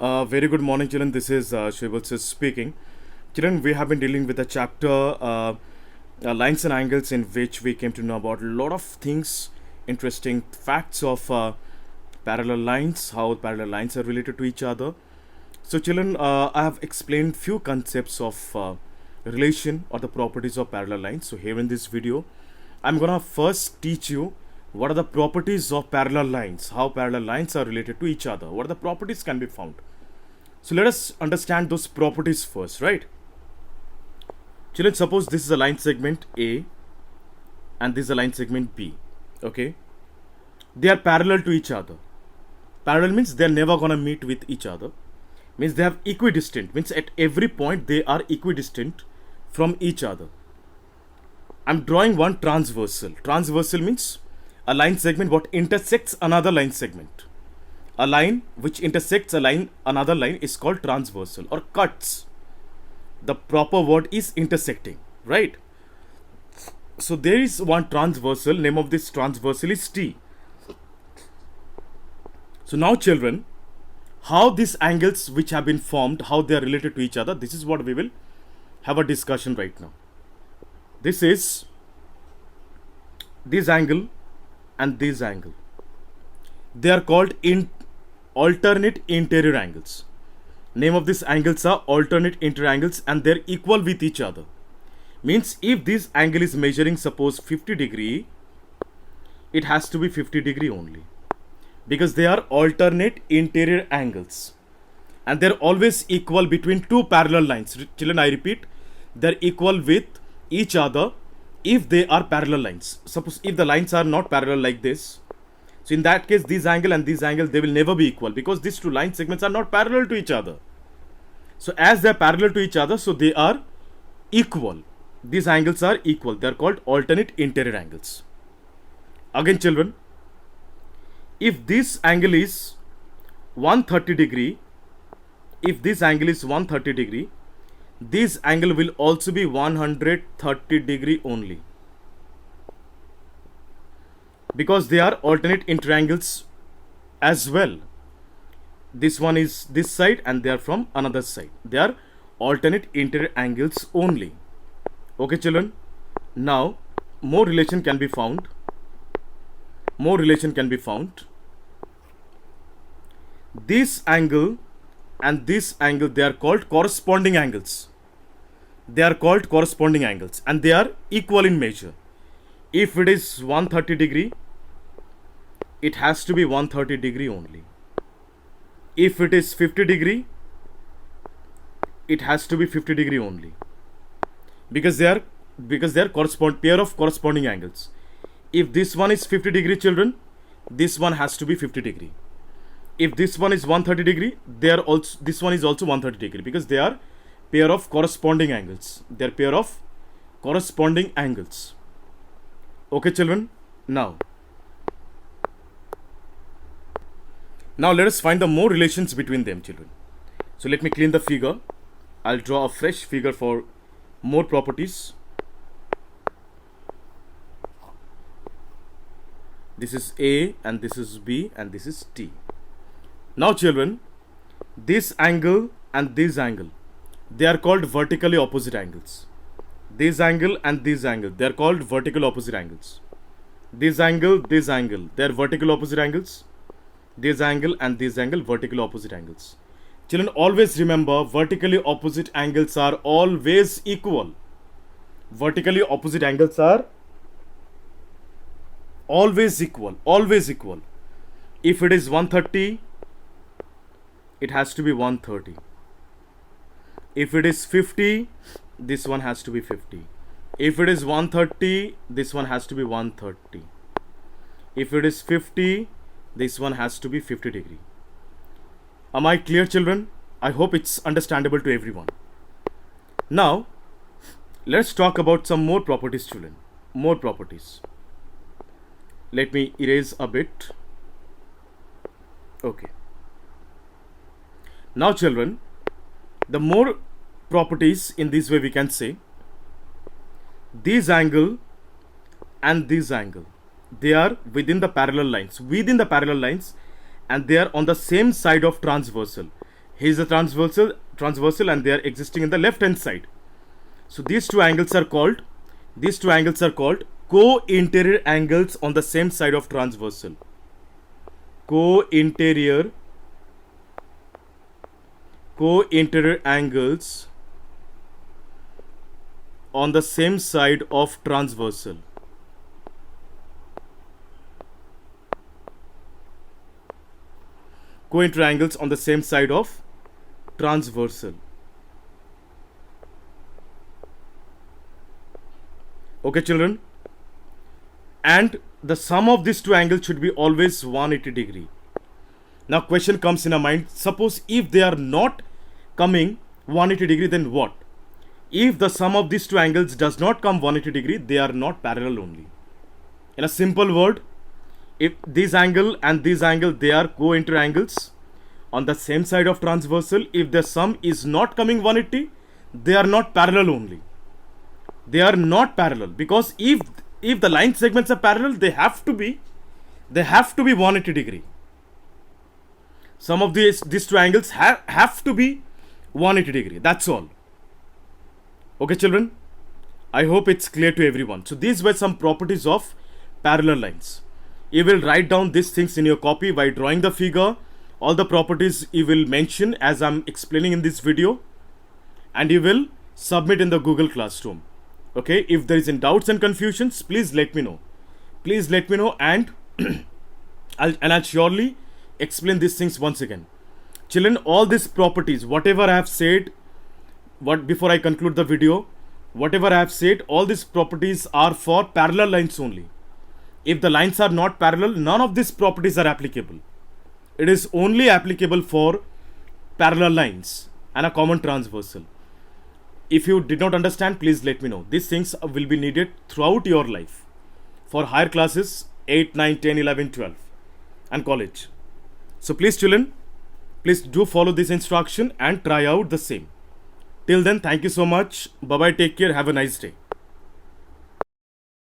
Very good morning, children. This is Shivalsis speaking. Children, we have been dealing with a chapter lines and angles, in which we came to know about a lot of things, interesting facts of parallel lines, how parallel lines are related to each other. So, children, I have explained few concepts of relation or the properties of parallel lines. So, here in this video, I'm gonna first teach you what are the properties of parallel lines, how parallel lines are related to each other, what are the properties can be found. So let us understand those properties first, right? Children, suppose this is a line segment A and this is a line segment B. Okay, they are parallel to each other. Parallel means they're never gonna meet with each other, means they have equidistant, means at every point they are equidistant from each other. I'm drawing one transversal. Transversal means a line segment what intersects another line segment. A line which intersects another line is called transversal, or cuts. The proper word is intersecting, right? So there is one transversal, name of this transversal is T. So now children, how these angles which have been formed, how they are related to each other, this is what we will have a discussion right now. This is this angle and this angle. They are called alternate interior angles. Name of these angles are alternate interior angles, and they're equal with each other. Means if this angle is measuring suppose 50 degree, it has to be 50 degree only, because they are alternate interior angles and they're always equal between two parallel lines. Children, I repeat, they're equal with each other if they are parallel lines. Suppose if the lines are not parallel like this, so in that case this angle and this angle, they will never be equal, because these two line segments are not parallel to each other. So as they are parallel to each other, so they are equal. These angles are equal. They are called alternate interior angles. Again children, if this angle is 130 degree, if this angle is 130 degree, this angle will also be 130 degree only, because they are alternate interior angles as well. This one is this side and they are from another side. They are alternate interior angles only. Okay children, now more relation can be found. More relation can be found. This angle and this angle, they are called corresponding angles. They are called corresponding angles and they are equal in measure. If it is 130 degree, it has to be 130 degree only. If it is 50 degree, it has to be 50 degree only, because they are pair of corresponding angles. If this one is 50 degree children, this one has to be 50 degree. If this one is 130 degree, this one is also 130 degree, because they are pair of corresponding angles. They are pair of corresponding angles. Okay children, now let us find the more relations between them children. So let me clean the figure. I'll draw a fresh figure for more properties. This is A and this is B and this is T. Now children, this angle and this angle, they are called vertically opposite angles. This angle and this angle, they are called vertical opposite angles. This angle, they are vertical opposite angles. This angle and this angle, vertical opposite angles. Children, always remember, vertically opposite angles are always equal. Vertically opposite angles are always equal, always equal. If it is 130, it has to be 130. If it is 50, this one has to be 50. If it is 130, this one has to be 130. If it is 50, this one has to be 50 degree. Am I clear children? I hope it's understandable to everyone. Now let's talk about some more properties children. More properties. Let me erase a bit. Okay. Now children, the more properties in this way we can say, this angle and this angle, they are within the parallel lines, and they are on the same side of transversal. Here is the transversal, and they are existing in the left hand side. So these two angles are called co-interior angles on the same side of transversal. Co-interior angles on the same side of transversal. Co-interior angles on the same side of transversal. Okay, children? And the sum of these two angles should be always 180 degree. Now question comes in our mind, suppose if they are not coming 180 degree, then what? If the sum of these two angles does not come 180 degree, they are not parallel only. In a simple word, if this angle and this angle, they are co-interior angles on the same side of transversal, if the sum is not coming 180, they are not parallel only. They are not parallel, because if the line segments are parallel, they have to be 180 degree. Some of these two angles have to be 180 degree. That's all. Okay, children? I hope it's clear to everyone. So these were some properties of parallel lines. You will write down these things in your copy by drawing the figure. All the properties you will mention as I'm explaining in this video, and you will submit in the Google Classroom. Okay, if there is any doubts and confusions, please let me know. And I'll surely explain these things once again. Children, all these properties, whatever I have said, before I conclude the video, whatever I have said, all these properties are for parallel lines only. If the lines are not parallel, none of these properties are applicable. It is only applicable for parallel lines and a common transversal. If you did not understand, please let me know. These things will be needed throughout your life for higher classes 8, 9, 10, 11, 12 and college. So please, children, please do follow this instruction and try out the same. Till then, thank you so much. Bye bye. Take care. Have a nice day.